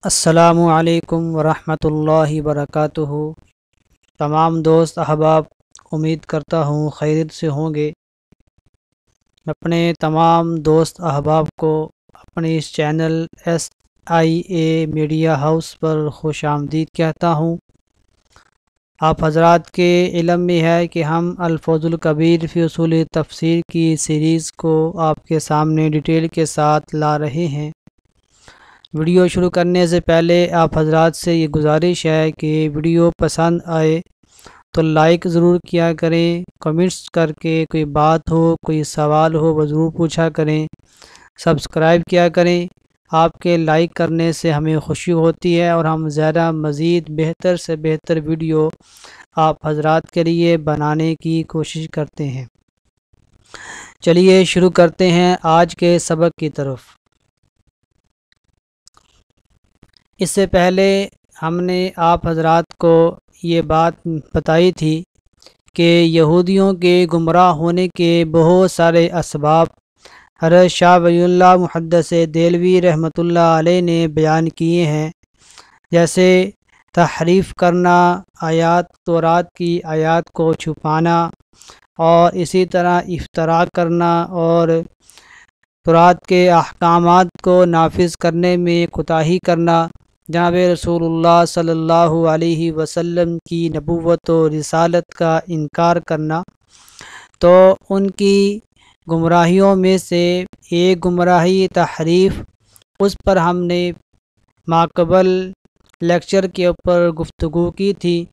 السلام علیکم ورحمۃ اللہ وبرکاتہ۔ تمام دوست احباب امید کرتا ہوں خیریت سے ہوں گے۔ اپنے تمام دوست احباب کو اپنے اس چینل SIA میڈیا ہاؤس پر خوش آمدید کہتا ہوں۔ آپ حضرات کے علم میں ہے کہ ہم الفوز الکبیر فی اصول تفسیر کی سیریز کو آپ کے سامنے ڈیٹیل کے ساتھ لا رہے ہیں۔ ویڈیو شروع کرنے سے پہلے آپ حضرات سے یہ گزارش ہے کہ ویڈیو پسند آئے تو لائک ضرور کیا کریں، کمنٹس کر کے کوئی بات ہو کوئی سوال ہو وہ ضرور پوچھا کریں، سبسکرائب کیا کریں۔ آپ کے لائک کرنے سے ہمیں خوشی ہوتی ہے اور ہم زیادہ مزید بہتر سے بہتر ویڈیو آپ حضرات کے لیے بنانے کی کوشش کرتے ہیں۔ چلیے شروع کرتے ہیں آج کے سبق کی طرف۔ اس سے پہلے ہم نے آپ حضرات کو یہ بات بتائی تھی کہ یہودیوں کے گمراہ ہونے کے بہت سارے اسباب حضرت شاہ ولی اللہ محدث دہلوی رحمۃ اللہ علیہ نے بیان کیے ہیں، جیسے تحریف کرنا، آیات تورات کی آیات کو چھپانا، اور اسی طرح افتراء کرنا اور تورات کے احکامات کو نافذ کرنے میں کوتاہی کرنا، جناب رسول اللہ صلی اللہ علیہ وسلم کی نبوت و رسالت کا انکار کرنا۔ تو ان کی گمراہیوں میں سے ایک گمراہی تحریف، اس پر ہم نے ماقبل لیکچر کے اوپر گفتگو کی تھی،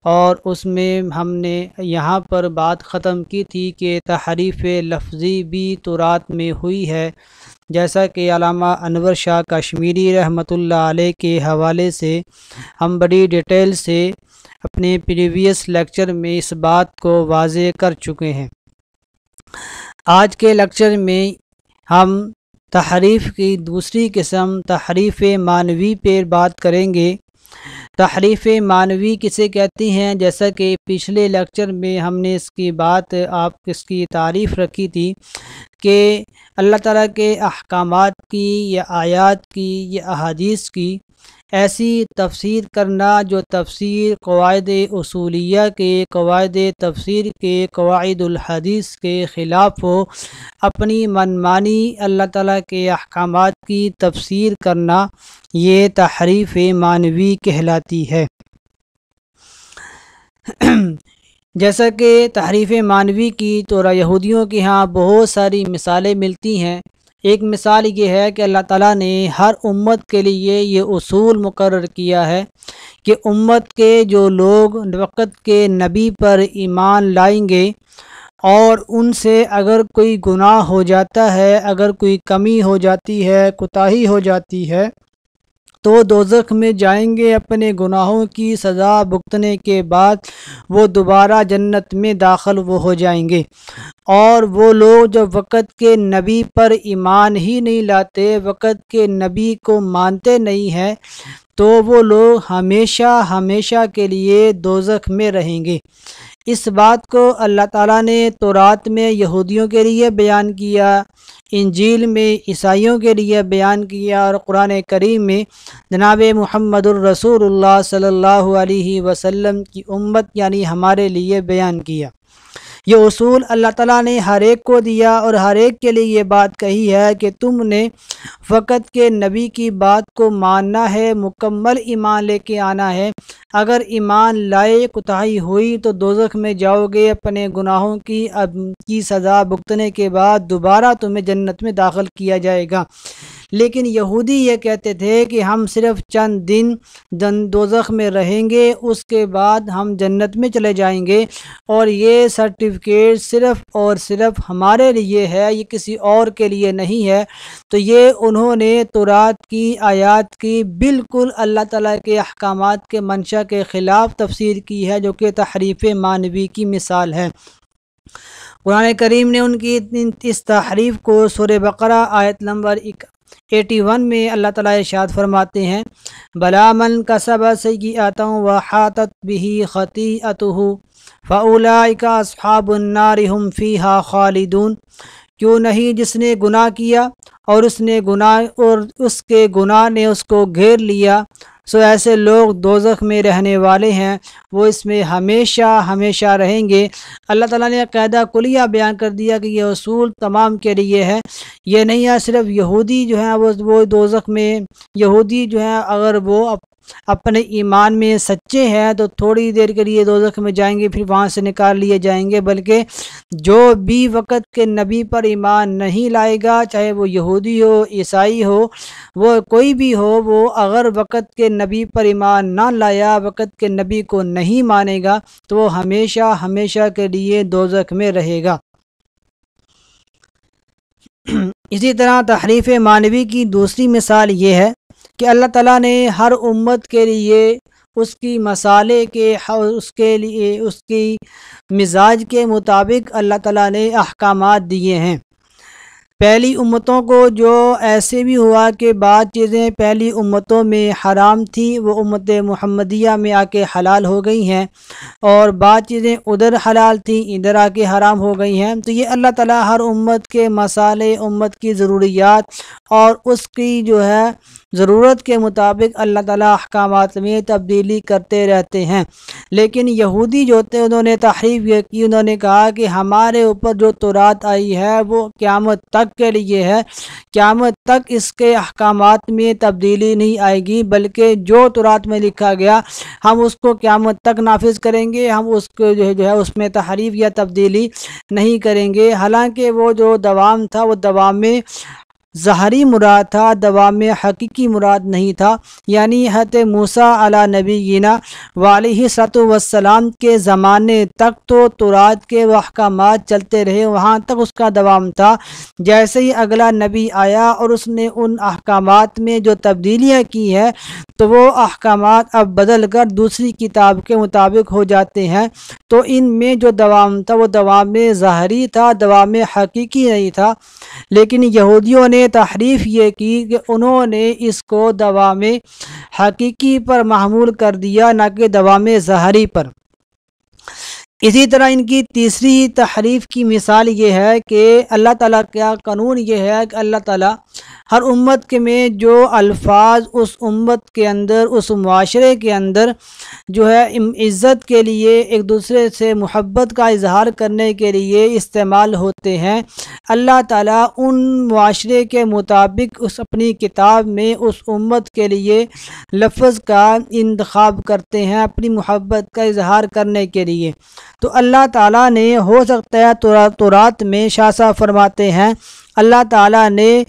اور اس میں ہم نے یہاں پر بات ختم کی تھی کہ تحریف لفظی بھی تورات میں ہوئی ہے، جیسا کہ علامہ انور شاہ کشمیری رحمۃ اللہ علیہ کے حوالے سے ہم بڑی ڈیٹیل سے اپنے پریویس لیکچر میں اس بات کو واضح کر چکے ہیں۔ آج کے لیکچر میں ہم تحریف کی دوسری قسم تحریف معنوی پر بات کریں گے۔ تحریف معنوی کسے کہتی ہیں؟ جیسا کہ پچھلے لیکچر میں ہم نے اس کی تعریف رکھی تھی کہ اللہ تعالیٰ کے احکامات کی یا آیات کی یا احادیث کی ایسی تفسیر کرنا جو تفسیر قواعد اصولیہ کے، قواعد تفسیر کے، قواعد الحدیث کے خلاف ہو، اپنی منمانی اللہ تعالیٰ کے احکامات کی تفسیر کرنا، یہ تحریف معنوی کہلاتی ہے۔ جیسا کہ تحریف معنوی کی تو یہودیوں کے ہاں بہت ساری مثالیں ملتی ہیں۔ ایک مثال یہ ہے کہ اللہ تعالیٰ نے ہر امت کے لیے یہ اصول مقرر کیا ہے کہ امت کے جو لوگ وقت کے نبی پر ایمان لائیں گے اور ان سے اگر کوئی گناہ ہو جاتا ہے، اگر کوئی کمی ہو جاتی ہے، کوتاہی ہو جاتی ہے، تو دوزخ میں جائیں گے، اپنے گناہوں کی سزا بھگتنے کے بعد وہ دوبارہ جنت میں داخل وہ ہو جائیں گے۔ اور وہ لوگ جب وقت کے نبی پر ایمان ہی نہیں لاتے، وقت کے نبی کو مانتے نہیں ہیں، تو وہ لوگ ہمیشہ ہمیشہ کے لیے دوزخ میں رہیں گے۔ اس بات کو اللہ تعالیٰ نے تورات میں یہودیوں کے لیے بیان کیا، انجیل میں عیسائیوں کے لیے بیان کیا، اور قرآن کریم میں جناب محمد الرسول اللہ صلی اللہ علیہ وسلم کی امت یعنی ہمارے لیے بیان کیا۔ یہ اصول اللہ تعالیٰ نے ہر ایک کو دیا اور ہر ایک کے لیے یہ بات کہی ہے کہ تم نے وقت کے نبی کی بات کو ماننا ہے، مکمل ایمان لے کے آنا ہے۔ اگر ایمان لائے کوتاہی ہوئی تو دوزخ میں جاؤ گے، اپنے گناہوں کی سزا بھگتنے کے بعد دوبارہ تمہیں جنت میں داخل کیا جائے گا۔ لیکن یہودی یہ کہتے تھے کہ ہم صرف چند دن دوزخ میں رہیں گے، اس کے بعد ہم جنت میں چلے جائیں گے، اور یہ سرٹیفکیٹ صرف اور صرف ہمارے لیے ہے، یہ کسی اور کے لیے نہیں ہے۔ تو یہ انہوں نے تورات کی آیات کی بالکل اللہ تعالیٰ کے احکامات کے منشا کے خلاف تفسیر کی ہے، جو کہ تحریف معنوی کی مثال ہے۔ قرآن کریم نے ان کی اس تحریف کو سورہ بقرہ آیت نمبر 81 میں اللہ تعالیٰ ارشاد فرماتے ہیں، بلا من کسب سیئۃ وحاطت بہ خطیئتہ فاولئک اصحاب النار ھم فیہا خالدون۔ کیوں نہیں جس نے گناہ کیا اور اس کے گناہ نے اس کو گھیر لیا، سو ایسے لوگ دوزخ میں رہنے والے ہیں، وہ اس میں ہمیشہ ہمیشہ رہیں گے۔ اللہ تعالیٰ نے قاعدہ کلیہ بیان کر دیا کہ یہ اصول تمام کے لیے ہے، یہ نہیں ہے صرف یہودی جو ہیں وہ دوزخ میں، یہودی جو ہیں اگر وہ اپنے ایمان میں سچے ہیں تو تھوڑی دیر کے لیے دوزخ میں جائیں گے، پھر وہاں سے نکال لیے جائیں گے، بلکہ جو بھی وقت کے نبی پر ایمان نہیں لائے گا، چاہے وہ یہودی ہو، عیسائی ہو، وہ کوئی بھی ہو، وہ اگر وقت کے نبی پر ایمان نہ لایا، وقت کے نبی کو نہیں مانے گا، تو وہ ہمیشہ ہمیشہ کے لیے دوزخ میں رہے گا۔ اسی طرح تحریف معنوی کی دوسری مثال یہ ہے کہ اللہ تعالیٰ نے ہر امت کے لیے اس کی مسالے کے اس کی مزاج کے مطابق اللہ تعالیٰ نے احکامات دیے ہیں۔ پہلی امتوں کو جو ایسے بھی ہوا کہ بعض چیزیں پہلی امتوں میں حرام تھیں، وہ امت محمدیہ میں آ کے حلال ہو گئی ہیں، اور بعض چیزیں ادھر حلال تھیں ادھر آ کے حرام ہو گئی ہیں۔ تو یہ اللہ تعالیٰ ہر امت کے مسالے، امت کی ضروریات اور اس کی جو ہے ضرورت کے مطابق اللہ تعالیٰ احکامات میں تبدیلی کرتے رہتے ہیں۔ لیکن یہودی جو تھے انہوں نے تحریف یہ کی، انہوں نے کہا کہ ہمارے اوپر جو تورات آئی ہے وہ قیامت تک کے لیے ہے، قیامت تک اس کے احکامات میں تبدیلی نہیں آئے گی، بلکہ جو تورات میں لکھا گیا ہم اس کو قیامت تک نافذ کریں گے، ہم اس کو جو ہے اس میں تحریف یا تبدیلی نہیں کریں گے۔ حالانکہ وہ جو دوام تھا وہ دوام میں ظاہری مراد تھا، دوام میں حقیقی مراد نہیں تھا، یعنی حضرت موسیٰ علیہ نبینا وعلیہ السلام کے زمانے تک تو تورات کے احکامات چلتے رہے، وہاں تک اس کا دوام تھا۔ جیسے ہی اگلا نبی آیا اور اس نے ان احکامات میں جو تبدیلیاں کی ہیں تو وہ احکامات اب بدل کر دوسری کتاب کے مطابق ہو جاتے ہیں، تو ان میں جو دوام تھا وہ دوام میں ظاہری تھا، دوام میں حقیقی نہیں تھا۔ لیکن یہودیوں نے تحریف یہ کی کہ انہوں نے اس کو دوام حقیقی پر محمول کر دیا، نہ کہ دوام ظاہری پر۔ اسی طرح ان کی تیسری تحریف کی مثال یہ ہے کہ اللہ تعالیٰ کا قانون یہ ہے کہ اللہ تعالیٰ ہر امت کے میں جو الفاظ اس امت کے اندر، اس معاشرے کے اندر جو ہے عزت کے لیے، ایک دوسرے سے محبت کا اظہار کرنے کے لیے استعمال ہوتے ہیں، اللہ تعالیٰ ان معاشرے کے مطابق اس اپنی کتاب میں اس امت کے لیے لفظ کا انتخاب کرتے ہیں اپنی محبت کا اظہار کرنے کے لیے۔ تو اللہ تعالیٰ نے ہو سکتا ہے تورات میں شاہ صاحب فرماتے ہیں اللہ تعالیٰ نے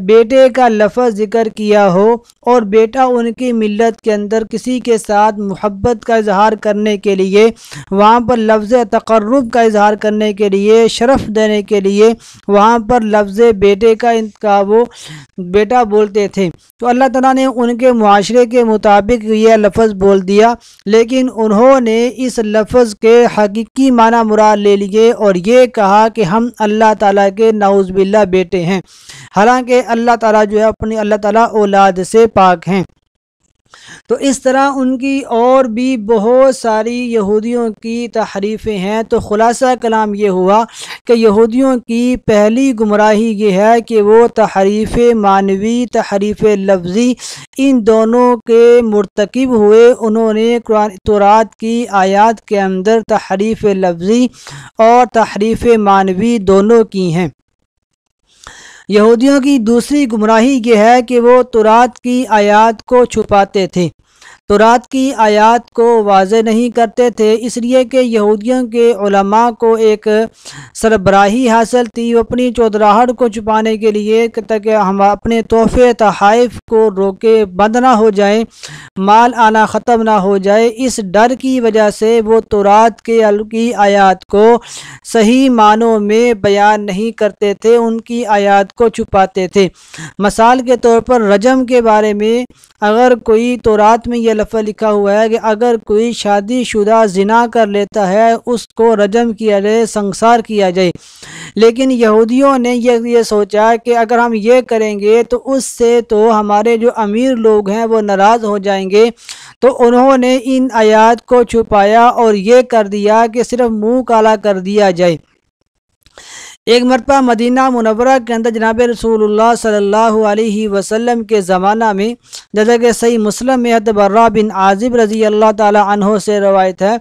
بیٹے کا لفظ ذکر کیا ہو اور بیٹا ان کی ملت کے اندر کسی کے ساتھ محبت کا اظہار کرنے کے لیے، وہاں پر لفظ تقرب کا اظہار کرنے کے لیے، شرف دینے کے لیے وہاں پر لفظ بیٹے کا وہ بیٹا بولتے تھے، تو اللہ تعالیٰ نے ان کے معاشرے کے مطابق یہ لفظ بول دیا، لیکن انہوں نے اس لفظ کے حقیقی معنی مراد لے لیے اور یہ کہا کہ ہم اللہ تعالیٰ کے نعوذ باللہ بیٹے ہیں، حالانکہ اللہ تعالیٰ جو ہے اپنی اللہ تعالیٰ اولاد سے پاک ہیں۔ تو اس طرح ان کی اور بھی بہت ساری یہودیوں کی تحریفیں ہیں۔ تو خلاصہ کلام یہ ہوا کہ یہودیوں کی پہلی گمراہی یہ ہے کہ وہ تحریف معنوی، تحریف لفظی، ان دونوں کے مرتکب ہوئے۔ انہوں نے تورات کی آیات کے اندر تحریف لفظی اور تحریف معنوی دونوں کی ہیں۔ یہودیوں کی دوسری گمراہی یہ ہے کہ وہ تورات کی آیات کو چھپاتے تھے، تورات کی آیات کو واضح نہیں کرتے تھے، اس لیے کہ یہودیوں کے علماء کو ایک سربراہی حاصل تھی، وہ اپنی چودراہٹ کو چھپانے کے لیے تاکہ ہم اپنے تحفے تحائف کو روکے بند نہ ہو جائیں، مال آنا ختم نہ ہو جائے، اس ڈر کی وجہ سے وہ تورات کی آیات کو صحیح معنوں میں بیان نہیں کرتے تھے، ان کی آیات کو چھپاتے تھے۔ مثال کے طور پر رجم کے بارے میں اگر کوئی تورات میں یہ لفظ لکھا ہوا ہے کہ اگر کوئی شادی شدہ زنا کر لیتا ہے اس کو رجم کیا جائے، سنسار کیا جائے، لیکن یہودیوں نے یہ سوچا کہ اگر ہم یہ کریں گے تو اس سے تو ہمارے جو امیر لوگ ہیں وہ ناراض ہو جائیں گے، تو انہوں نے ان آیات کو چھپایا اور یہ کر دیا کہ صرف منہ کالا کر دیا جائے۔ ایک مرتبہ مدینہ منورہ کے اندر جناب رسول اللہ صلی اللہ علیہ وسلم کے زمانہ میں، جیسا کہ صحیح مسلم میں حضرت برا بن عازب رضی اللہ تعالی عنہ سے روایت ہے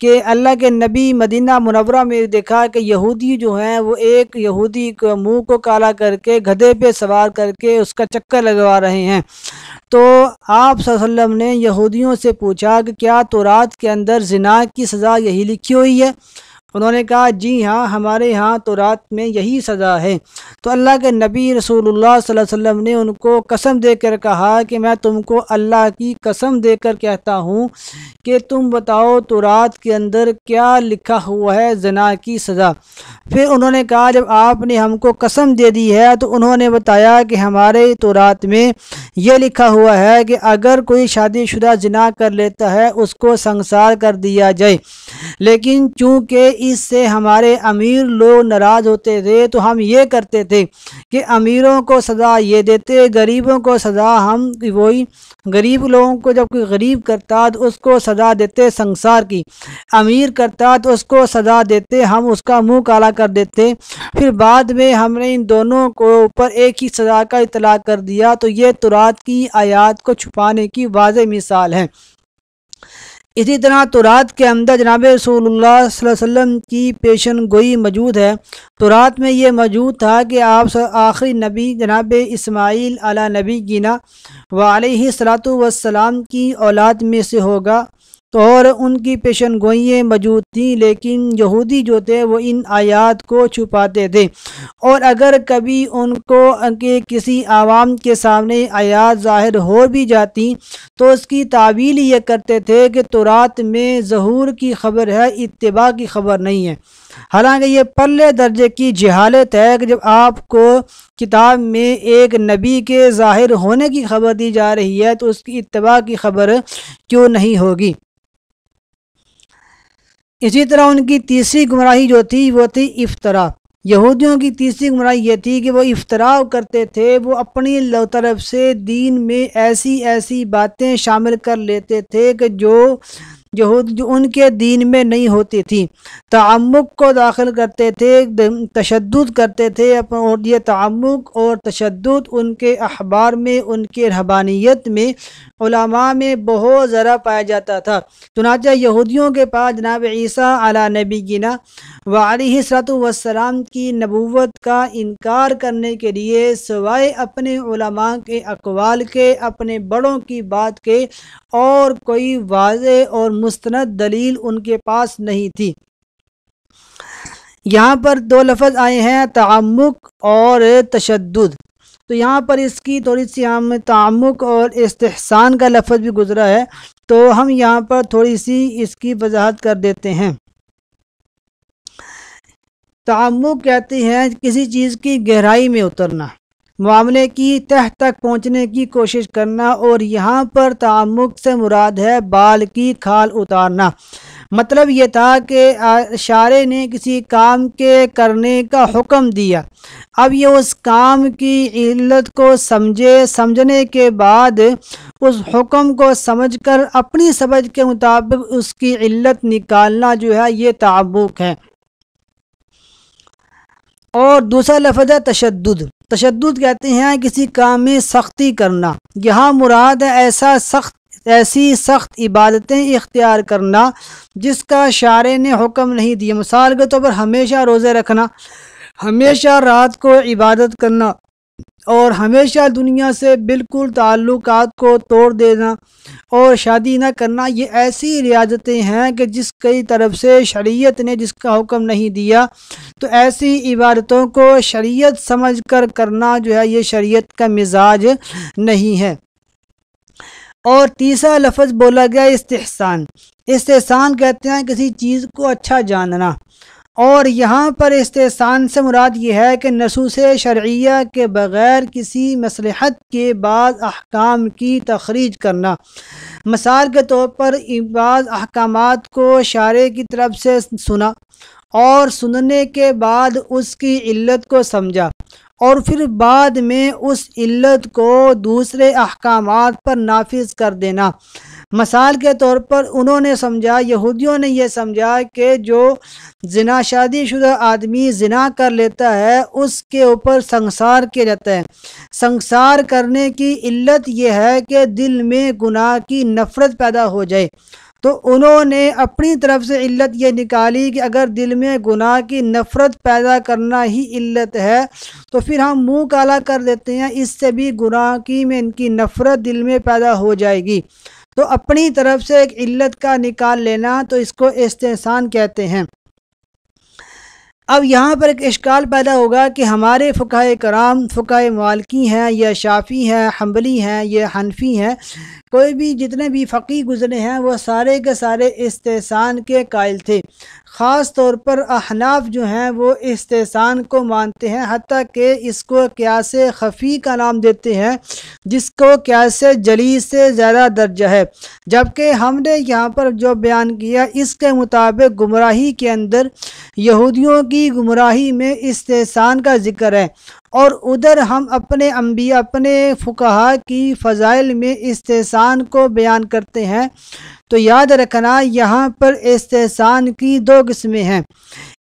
کہ اللہ کے نبی مدینہ منورہ میں دیکھا کہ یہودی جو ہیں وہ ایک یہودی کو منہ کو کالا کر کے گدھے پہ سوار کر کے اس کا چکر لگوا رہے ہیں۔ تو آپ صلی اللہ علیہ وسلم نے یہودیوں سے پوچھا کہ کیا تورات کے اندر زنا کی سزا یہی لکھی ہوئی ہے؟ انہوں نے کہا جی ہاں، ہمارے ہاں تورات میں یہی سزا ہے۔ تو اللہ کے نبی رسول اللہ صلی اللہ علیہ وسلم نے ان کو قسم دے کر کہا کہ میں تم کو اللہ کی قسم دے کر کہتا ہوں کہ تم بتاؤ تورات کے اندر کیا لکھا ہوا ہے زنا کی سزا۔ پھر انہوں نے کہا جب آپ نے ہم کو قسم دے دی ہے تو انہوں نے بتایا کہ ہمارے تورات میں یہ لکھا ہوا ہے کہ اگر کوئی شادی شدہ زنا کر لیتا ہے اس کو سنسار کر دیا جائے، لیکن چونکہ اس سے ہمارے امیر لوگ ناراض ہوتے تھے تو ہم یہ کرتے تھے کہ امیروں کو سزا یہ دیتے، غریبوں کو سزا ہم وہی غریب لوگوں کو جب کوئی غریب کرتا تو اس کو سزا دیتے سنسار کی، امیر کرتا تو اس کو سزا دیتے ہم اس کا منہ کالا کر دیتے۔ پھر بعد میں ہم نے ان دونوں کو اوپر ایک ہی سزا کا اطلاق کر دیا۔ تو یہ تورات کی آیات کو چھپانے کی واضح مثال ہے۔ اسی طرح تورات کے اندر جناب رسول اللہ صلی اللہ علیہ وسلم کی پیشن گوئی موجود ہے۔ تورات میں یہ موجود تھا کہ آپ آخری نبی جناب اسماعیل علیہ نبی گینا و علیہ الصلاۃ والسلام کی اولاد میں سے ہوگا، اور ان کی پیشن گوئیاں موجود تھیں، لیکن یہودی جو تھے وہ ان آیات کو چھپاتے تھے، اور اگر کبھی ان کو کسی عوام کے سامنے آیات ظاہر ہو بھی جاتی تو اس کی تعویل یہ کرتے تھے کہ تورات میں ظہور کی خبر ہے، اتباع کی خبر نہیں ہے۔ حالانکہ یہ پلے درجے کی جہالت ہے کہ جب آپ کو کتاب میں ایک نبی کے ظاہر ہونے کی خبر دی جا رہی ہے تو اس کی اتباع کی خبر کیوں نہیں ہوگی۔ اسی طرح ان کی تیسری گمراہی جو تھی وہ تھی افطرا۔ یہودیوں کی تیسری گمراہی یہ تھی کہ وہ افطرا کرتے تھے، وہ اپنی طرف سے دین میں ایسی باتیں شامل کر لیتے تھے کہ جو ان کے دین میں نہیں ہوتی تھی، تعمق کو داخل کرتے تھے، تشدد کرتے تھے، اور یہ تعمق اور تشدد ان کے احبار میں، ان کے رہبانیت میں، علماء میں بہت ذرا پایا جاتا تھا۔ چنانچہ یہودیوں کے پاس جناب عیسیٰ علیہ نبینا و علیہ الصلاۃ والسلام کی نبوت کا انکار کرنے کے لیے سوائے اپنے علماء کے اقوال کے، اپنے بڑوں کی بات کے، اور کوئی واضح اور مستند دلیل ان کے پاس نہیں تھی۔ یہاں پر دو لفظ آئے ہیں، تعمق اور تشدد، تو یہاں پر اس کی تھوڑی سی ہم تعمق اور استحسان کا لفظ بھی گزرا ہے، تو ہم یہاں پر تھوڑی سی اس کی وضاحت کر دیتے ہیں۔ تعمق کہتے ہیں کسی چیز کی گہرائی میں اترنا، معاملے کی تہ تک پہنچنے کی کوشش کرنا، اور یہاں پر تعمق سے مراد ہے بال کی کھال اتارنا۔ مطلب یہ تھا کہ شارع نے کسی کام کے کرنے کا حکم دیا، اب یہ اس کام کی علت کو سمجھنے کے بعد اس حکم کو سمجھ کر اپنی سمجھ کے مطابق اس کی علت نکالنا جو ہے یہ تعمق ہے۔ اور دوسرا لفظ ہے تشدد۔ تشدد کہتے ہیں کسی کام میں سختی کرنا، یہاں مراد ہے ایسی سخت عبادتیں اختیار کرنا جس کا شارع نے حکم نہیں دیا۔ مثال کے طور پر ہمیشہ روزے رکھنا، ہمیشہ رات کو عبادت کرنا، اور ہمیشہ دنیا سے بالکل تعلقات کو توڑ دینا اور شادی نہ کرنا، یہ ایسی ریاضتیں ہیں کہ جس کی طرف سے شریعت نے جس کا حکم نہیں دیا، تو ایسی عبادتوں کو شریعت سمجھ کر کرنا جو ہے یہ شریعت کا مزاج نہیں ہے۔ اور تیسرا لفظ بولا گیا استحسان۔ استحسان کہتے ہیں کسی چیز کو اچھا جاننا، اور یہاں پر استحسان سے مراد یہ ہے کہ نصوص شرعیہ کے بغیر کسی مصلحت کے بعض احکام کی تخریج کرنا۔ مثال کے طور پر بعض احکامات کو شارع کی طرف سے سنا، اور سننے کے بعد اس کی علت کو سمجھا، اور پھر بعد میں اس علت کو دوسرے احکامات پر نافذ کر دینا۔ مثال کے طور پر انہوں نے سمجھا، یہودیوں نے یہ سمجھا کہ جو زنا شادی شدہ آدمی زنا کر لیتا ہے اس کے اوپر سنسار کیا جاتا ہے۔ سنسار کرنے کی علت یہ ہے کہ دل میں گناہ کی نفرت پیدا ہو جائے۔ تو انہوں نے اپنی طرف سے علت یہ نکالی کہ اگر دل میں گناہ کی نفرت پیدا کرنا ہی علت ہے تو پھر ہم منہ کالا کر دیتے ہیں، اس سے بھی گناہ کی میں ان کی نفرت دل میں پیدا ہو جائے گی۔ تو اپنی طرف سے ایک علت کا نکال لینا، تو اس کو استحسان کہتے ہیں۔ اب یہاں پر ایک اشکال پیدا ہوگا کہ ہمارے فقہائے کرام، فقہائے مالکی ہیں یا شافعی ہیں، حنبلی ہیں یا حنفی ہیں، کوئی بھی جتنے بھی فقی گزرے ہیں وہ سارے کے سارے استحسان کے قائل تھے۔ خاص طور پر احناف جو ہیں وہ استحسان کو مانتے ہیں، حتیٰ کہ اس کو قیاس خفی کا نام دیتے ہیں، جس کو قیاس جلی سے زیادہ درجہ ہے۔ جبکہ ہم نے یہاں پر جو بیان کیا اس کے مطابق گمراہی کے اندر یہودیوں کی گمراہی میں استحسان کا ذکر ہے، اور ادھر ہم اپنے انبیاء، اپنے فقہا کی فضائل میں استحسان کو بیان کرتے ہیں۔ تو یاد رکھنا یہاں پر استحسان کی دو قسمیں ہیں۔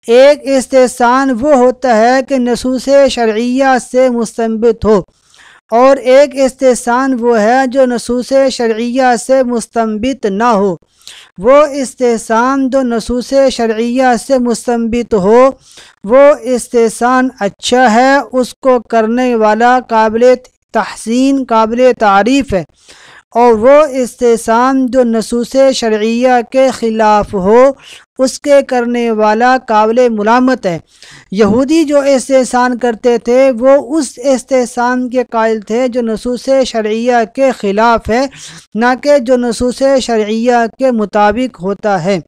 ایک استحسان وہ ہوتا ہے کہ نصوص شرعیہ سے مستنبط ہو، اور ایک استحسان وہ ہے جو نصوص شرعیہ سے مستنبط نہ ہو۔ وہ استحسان جو نصوص شرعیہ سے مستنبط ہو وہ استحسان اچھا ہے، اس کو کرنے والا قابل تحسین، قابل تعریف ہے، اور وہ استحسان جو نصوص شرعیہ کے خلاف ہو اس کے کرنے والا قابل ملامت ہے۔ یہودی جو استحسان کرتے تھے وہ اس استحسان کے قائل تھے جو نصوص شرعیہ کے خلاف ہے، نہ کہ جو نصوص شرعیہ کے مطابق ہوتا ہے۔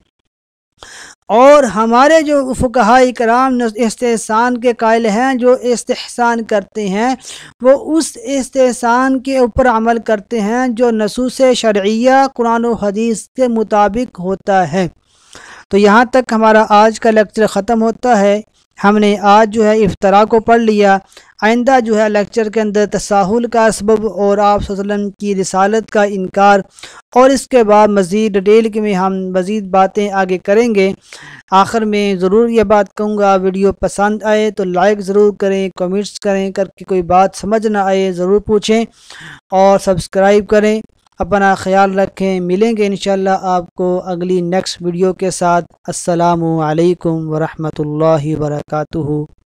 اور ہمارے جو فقہاء کرام استحسان کے قائل ہیں، جو استحسان کرتے ہیں وہ اس استحسان کے اوپر عمل کرتے ہیں جو نصوص شرعیہ قرآن و حدیث کے مطابق ہوتا ہے۔ تو یہاں تک ہمارا آج کا لیکچر ختم ہوتا ہے۔ ہم نے آج جو ہے افطرا کو پڑھ لیا۔ آئندہ جو ہے لیکچر کے اندر تساہل کا سبب اور آپ صلی اللہ علیہ وسلم کی رسالت کا انکار، اور اس کے بعد مزید ڈیٹیل میں ہم مزید باتیں آگے کریں گے۔ آخر میں ضرور یہ بات کہوں گا، ویڈیو پسند آئے تو لائک ضرور کریں، کمنٹس کریں، کر کے کوئی بات سمجھ نہ آئے ضرور پوچھیں، اور سبسکرائب کریں۔ اپنا خیال رکھیں، ملیں گے انشاءاللہ آپ کو اگلی نیکسٹ ویڈیو کے ساتھ۔ السلام علیکم ورحمۃ اللہ وبرکاتہ۔